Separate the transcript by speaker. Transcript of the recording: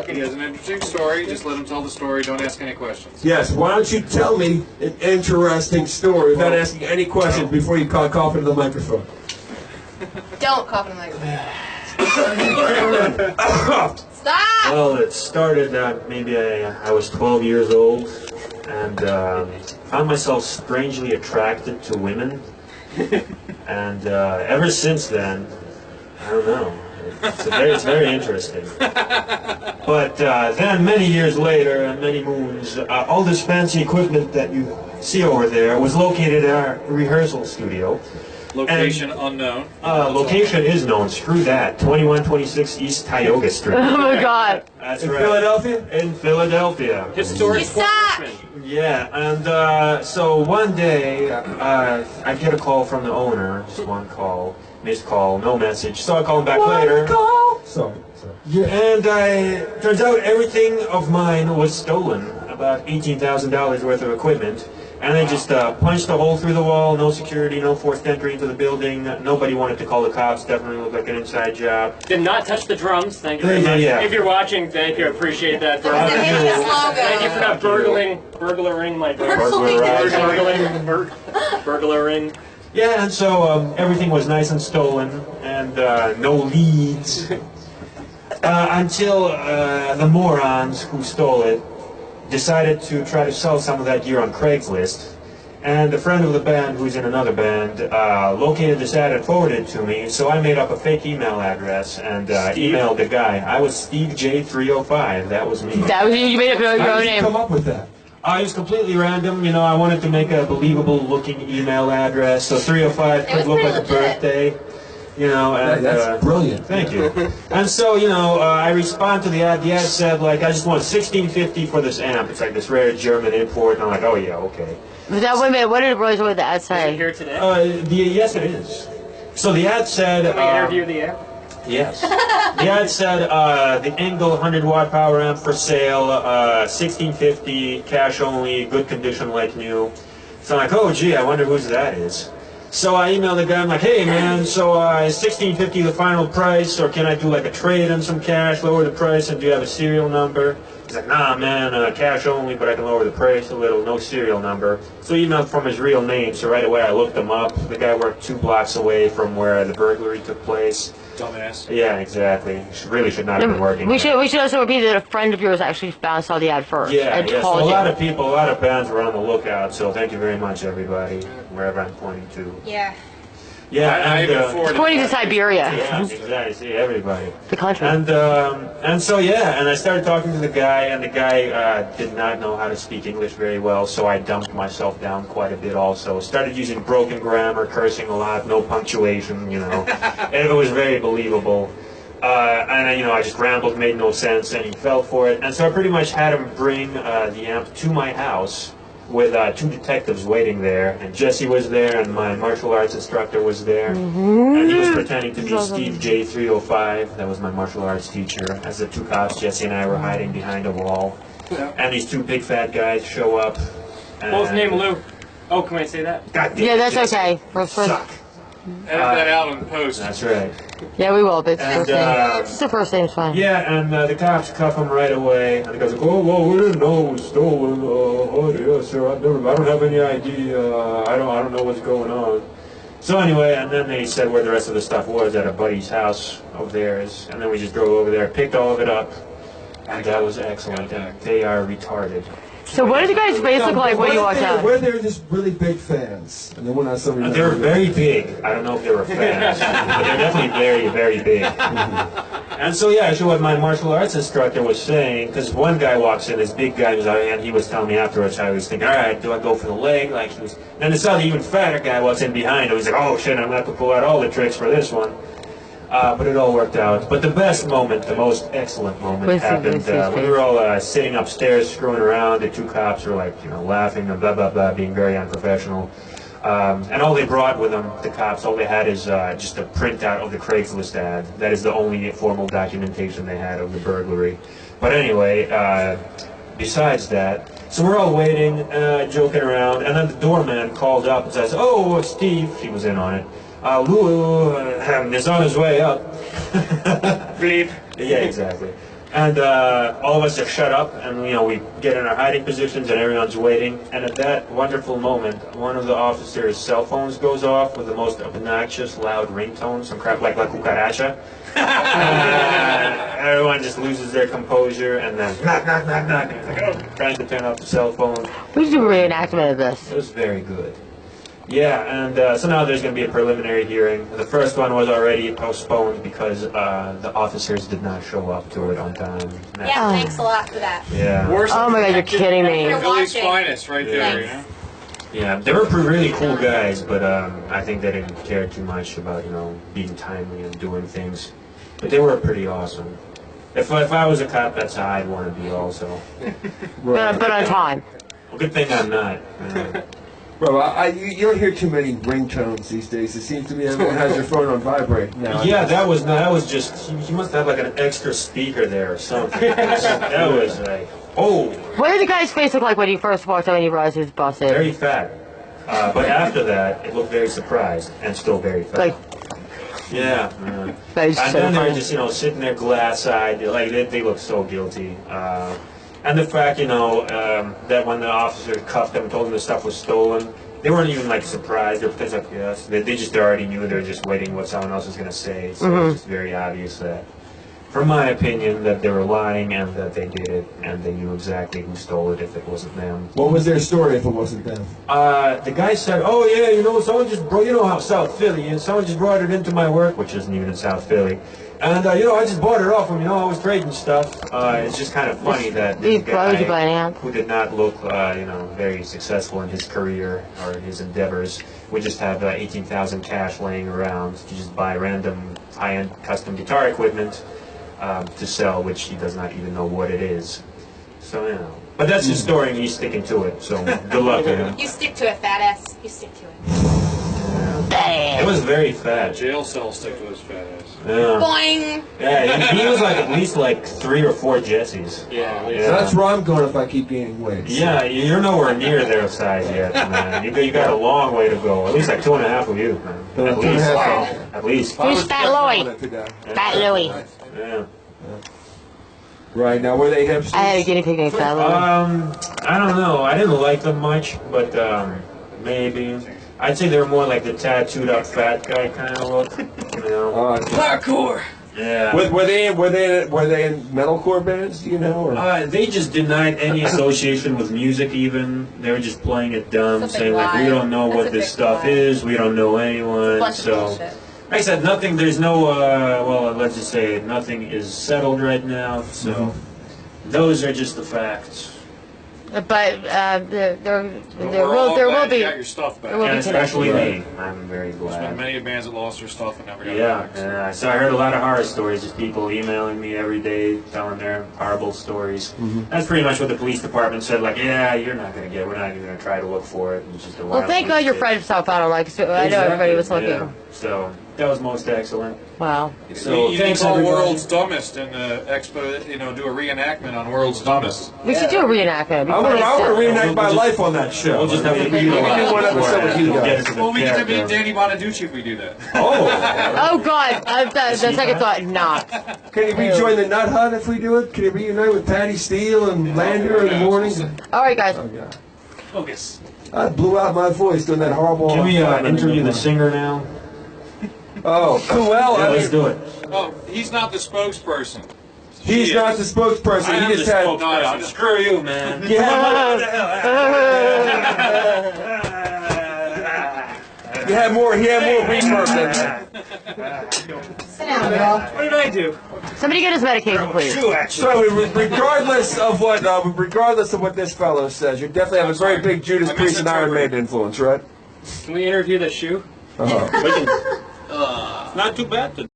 Speaker 1: He has an interesting story. Just let him tell the story. Don't ask any questions.
Speaker 2: Yes, why don't you tell me an interesting story without asking any questions before you cough into the microphone?
Speaker 3: Don't cough in the microphone. Stop!
Speaker 4: Well, it started maybe I was 12 years old, and found myself strangely attracted to women. And ever since then, I don't know. It's very interesting. But then many years later, and many moons, all this fancy equipment that you see over there was located in our rehearsal studio.
Speaker 1: Location unknown.
Speaker 4: Location is known. Screw that. 2126 East Tioga Street.
Speaker 5: Oh my God.
Speaker 4: That's
Speaker 2: In
Speaker 4: right.
Speaker 2: Philadelphia?
Speaker 4: In Philadelphia.
Speaker 1: Historic
Speaker 3: You suck!
Speaker 4: Yeah, and so one day I get a call from the owner. Just one call, missed call, no message. So I call him back later.
Speaker 2: Sorry.
Speaker 4: Yeah, and turns out everything of mine was stolen. About $18,000 worth of equipment. And they just punched a hole through the wall, no security, no forced entry into the building. Nobody wanted to call the cops, definitely looked like an inside job.
Speaker 6: Did not touch the drums. Thank you very much.
Speaker 4: Yeah.
Speaker 6: If you're watching, thank you. I appreciate that. Thank you for not burglaring my drums. Burglaring.
Speaker 4: Yeah, and so everything was nice and stolen, and no leads. Until the morons who stole it decided to try to sell some of that gear on Craigslist. And a friend of the band, who's in another band, located this ad and forwarded it to me. So I made up a fake email address and emailed the guy. I was Steve J305. That was me.
Speaker 5: That was you made up your
Speaker 2: How
Speaker 5: own
Speaker 2: did you
Speaker 5: name.
Speaker 2: come up with that?
Speaker 4: It was completely random. You know, I wanted to make a believable-looking email address. So 305 could look like a birthday. You know, and
Speaker 2: That's brilliant.
Speaker 4: Thank you. And so, you know, I respond to the ad. The ad said, like, I just want $16.50 for this amp. It's like this rare German import. And I'm like, oh yeah, okay.
Speaker 5: But that, wait a minute, what did the ad say?
Speaker 6: Here today.
Speaker 4: Yes, it is. So the ad said.
Speaker 6: Can we interview the app?
Speaker 4: Yes. The ad said the Engel 100-watt power amp for sale, $16.50, cash only, good condition like new. So I'm like, oh gee, I wonder whose that is. So I emailed the guy, I'm like, hey man, so is $16.50 the final price, or can I do like a trade and some cash, lower the price, and do you have a serial number? He's like, nah man, cash only, but I can lower the price a little, no serial number. So he emailed from his real name, so right away I looked him up. The guy worked 2 blocks away from where the burglary took place.
Speaker 1: Dumbass.
Speaker 4: Yeah, exactly. Really should not have been working.
Speaker 5: We should also repeat that a friend of yours actually saw the ad first.
Speaker 4: Yeah,
Speaker 5: and
Speaker 4: yes.
Speaker 5: called
Speaker 4: So a
Speaker 5: you.
Speaker 4: lot of people, a lot of bands were on the lookout, so thank you very much, everybody, wherever I'm pointing to.
Speaker 3: Yeah.
Speaker 4: Yeah,
Speaker 1: I
Speaker 4: and,
Speaker 1: even forwarded
Speaker 5: Pointing to Siberia.
Speaker 4: yeah, exactly. See, everybody.
Speaker 5: The country.
Speaker 4: And so yeah, and I started talking to the guy, and the guy did not know how to speak English very well, so I dumped myself down quite a bit also. Started using broken grammar, cursing a lot, no punctuation, you know. And it was very believable. And you know, I just rambled, made no sense, and he fell for it. And so I pretty much had him bring the amp to my house with 2 detectives waiting there, and Jesse was there, and my martial arts instructor was there, and he was pretending to be Steve J305. That was my martial arts teacher. As the 2 cops, Jesse and I were hiding behind a wall, and these 2 big fat guys show up.
Speaker 6: Both named Lou. Oh, can I say that?
Speaker 4: God damn
Speaker 5: Yeah,
Speaker 4: it,
Speaker 5: that's
Speaker 4: Jesse.
Speaker 5: okay. First.
Speaker 4: Suck.
Speaker 1: Edit that out in post.
Speaker 4: That's right.
Speaker 5: Yeah, we will, but it's
Speaker 4: And,
Speaker 5: first name. It's the first name's fine.
Speaker 4: Yeah, and the cops cuff him right away. And the guy's like, oh, well, we didn't know it was stolen. Oh, yeah, sir, I don't have any ID. I don't know what's going on. So anyway, and then they said where the rest of the stuff was at a buddy's house of theirs. And then we just drove over there, picked all of it up. And that was excellent. And they are retarded.
Speaker 5: So what did you guys face look like when you walked out?
Speaker 2: Were there just really big fans? And then when I saw you,
Speaker 4: They were very big. I don't know if they were fans, but they're definitely very, very big. And so yeah, I showed what my martial arts instructor was saying, because one guy walks in, this big guy, and he was telling me afterwards, I was thinking, all right, do I go for the leg? Like he was. Then this other even fatter guy walks in behind him. He's like, oh shit, I'm gonna have to pull out all the tricks for this one. But it all worked out. But the best moment, the most excellent moment happened when we were all sitting upstairs screwing around. The 2 cops were like, you know, laughing and blah, blah, blah, being very unprofessional. And all they brought with them, the cops, all they had is just a printout of the Craigslist ad. That is the only formal documentation they had of the burglary. But anyway, besides that, so we're all waiting, joking around, and then the doorman called up and says, oh, Steve, he was in on it. Lou is on his way up.
Speaker 6: Bleep.
Speaker 4: Yeah, exactly. And all of us are shut up, and we get in our hiding positions, and everyone's waiting. And at that wonderful moment, one of the officers' cell phones goes off with the most obnoxious, loud ringtone, some crap like La Cucaracha. Everyone just loses their composure, and then knock, knock, knock, knock. It's like, oh, trying to turn off the cell phone.
Speaker 5: We should do a reenactment of this.
Speaker 4: It was very good. Yeah, and so now there's going to be a preliminary hearing. The first one was already postponed because the officers did not show up to it on time.
Speaker 3: Yeah, thanks a lot for that.
Speaker 4: Yeah.
Speaker 5: Oh my god, you're kidding me.
Speaker 1: Philly's finest, right there.
Speaker 3: Thanks.
Speaker 4: Yeah, they were really cool guys, but I think they didn't care too much about being timely and doing things. But they were pretty awesome. If I was a cop, that's how I'd want to be also.
Speaker 5: But on time.
Speaker 4: Well, good thing I'm not.
Speaker 2: Bro, you don't hear too many ringtones these days. It seems to me everyone has their phone on vibrate now.
Speaker 4: Yeah, that was just, he must have like an extra speaker there or something. That was like, oh.
Speaker 5: What did the guy's face look like when he first walked out and he realized he was busted?
Speaker 4: Very fat. But after that, it looked very surprised and still very fat.
Speaker 5: Like,
Speaker 4: yeah.
Speaker 5: that is
Speaker 4: And
Speaker 5: so
Speaker 4: then they're
Speaker 5: funny.
Speaker 4: just, sitting there glass-eyed, like they look so guilty. And the fact, that when the officer cuffed them and told them the stuff was stolen, they weren't even like surprised. They're like, yes. They just already knew. They were just waiting what someone else was going to say. So it's just very obvious that, from my opinion, that they were lying and that they did it and they knew exactly who stole it if it wasn't them.
Speaker 2: What was their story if it wasn't them?
Speaker 4: The guy said, oh yeah, someone just brought, how South Philly is, someone just brought it into my work, which isn't even in South Philly. And, I just bought it off him, I was trading stuff. It's just kind of funny that this guy, who did not look, very successful in his career or his endeavors, would just have 18,000 cash laying around to just buy random high-end custom guitar equipment to sell, which he does not even know what it is. So, But that's his story, and he's sticking to it, so good luck to him.
Speaker 3: You stick to it, fat ass. You stick to it.
Speaker 4: It was very fat.
Speaker 1: Jail cell stick to his fat ass.
Speaker 4: Yeah.
Speaker 3: Boing!
Speaker 4: Yeah, he was like at least like 3 or 4 Jessies.
Speaker 1: Yeah.
Speaker 2: So that's where I'm going if I keep gaining weight.
Speaker 4: Yeah, you're nowhere near their size yet, man. You got a long way to go. At least like 2.5 of you, man. At least. At least.
Speaker 5: Who's Fat Louie? Fat Louie.
Speaker 4: Yeah.
Speaker 2: Right, now were they hipsters?
Speaker 5: I had a guinea pig named Fat Louie.
Speaker 4: I don't know. I didn't like them much, but maybe. I'd say they were more like the tattooed up fat guy kind of look.
Speaker 1: Parkour!
Speaker 4: Yeah.
Speaker 2: Were they in metalcore bands? Do you know? Or?
Speaker 4: They just denied any association with music. Even they were just playing it dumb,
Speaker 3: That's a big
Speaker 4: saying like,
Speaker 3: lie.
Speaker 4: "We don't know
Speaker 3: That's
Speaker 4: what
Speaker 3: a
Speaker 4: this
Speaker 3: big
Speaker 4: stuff
Speaker 3: lie.
Speaker 4: is. We don't know anyone."
Speaker 3: Bunch of
Speaker 4: So,
Speaker 3: bullshit.
Speaker 4: like I said, nothing. There's no. Well, let's just say nothing is settled right now. So, those are just the facts.
Speaker 5: But there
Speaker 1: Overall,
Speaker 5: will
Speaker 1: glad
Speaker 5: be.
Speaker 1: you got your stuff back.
Speaker 5: There will
Speaker 4: And
Speaker 5: be
Speaker 4: especially
Speaker 2: Right.
Speaker 4: me. I'm very
Speaker 1: There's been
Speaker 4: glad.
Speaker 1: many bands that lost their stuff and never got
Speaker 4: Yeah,
Speaker 1: it back.
Speaker 4: so I heard a lot of horror stories, just people emailing me every day, telling their horrible stories. That's pretty much what the police department said, like, yeah, we're not even going to try to look for it. It's just a
Speaker 5: Well, thank God your friend fell found like. So I know everybody was looking.
Speaker 4: Yeah. So, that was most excellent.
Speaker 5: Wow.
Speaker 4: So,
Speaker 1: you
Speaker 4: thanks
Speaker 1: call
Speaker 4: everybody.
Speaker 1: World's Dumbest and expo, do a reenactment on World's Dumbest.
Speaker 5: We should do a reenactment.
Speaker 2: I want to reenact my life on that show.
Speaker 4: We'll just have to
Speaker 2: Maybe do one episode with you guys.
Speaker 1: Well, we get to meet Danny Bonaducci if we do that.
Speaker 5: Oh God! The second thought, not.
Speaker 2: Can you rejoin the Nut Hut if we do it? Can you reunite with Patty Steele and Lander in the mornings?
Speaker 5: All right, guys.
Speaker 2: Oh, God.
Speaker 1: Focus.
Speaker 2: I blew out my voice doing that horrible.
Speaker 4: Can we interview the singer now?
Speaker 2: Oh, well,
Speaker 4: Yeah, let's do it.
Speaker 1: Oh, he's not the spokesperson.
Speaker 2: he's
Speaker 1: She
Speaker 2: not
Speaker 1: is.
Speaker 2: the spokesperson. He just had.
Speaker 1: No, screw you, man.
Speaker 2: He had more reverb than that.
Speaker 3: Sit down, girl.
Speaker 4: What did I do?
Speaker 5: Somebody get his medication, please.
Speaker 2: So, regardless of what this fellow says, you definitely have a very big Judas Priest and Iron Maiden influence, right?
Speaker 6: Can we interview the shoe?
Speaker 2: Uh-huh.
Speaker 6: Not too bad.